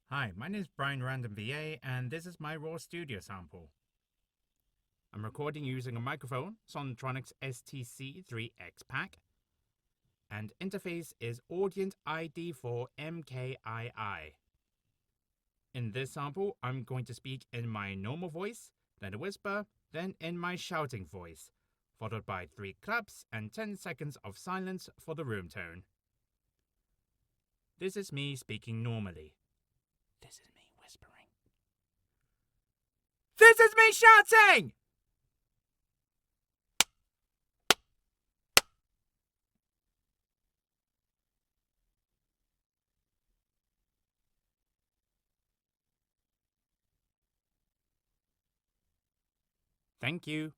Hi, my name is Brian Random VA, and this is my raw studio sample. I'm recording using a microphone, Sontronics STC3X pack, and interface is Audient ID4 MKII. In this sample, I'm going to speak in my normal voice, then a whisper, then in my shouting voice, followed by 3 claps and 10 seconds of silence for the room tone. This is me speaking normally. This is me whispering. This is me shouting! Thank you.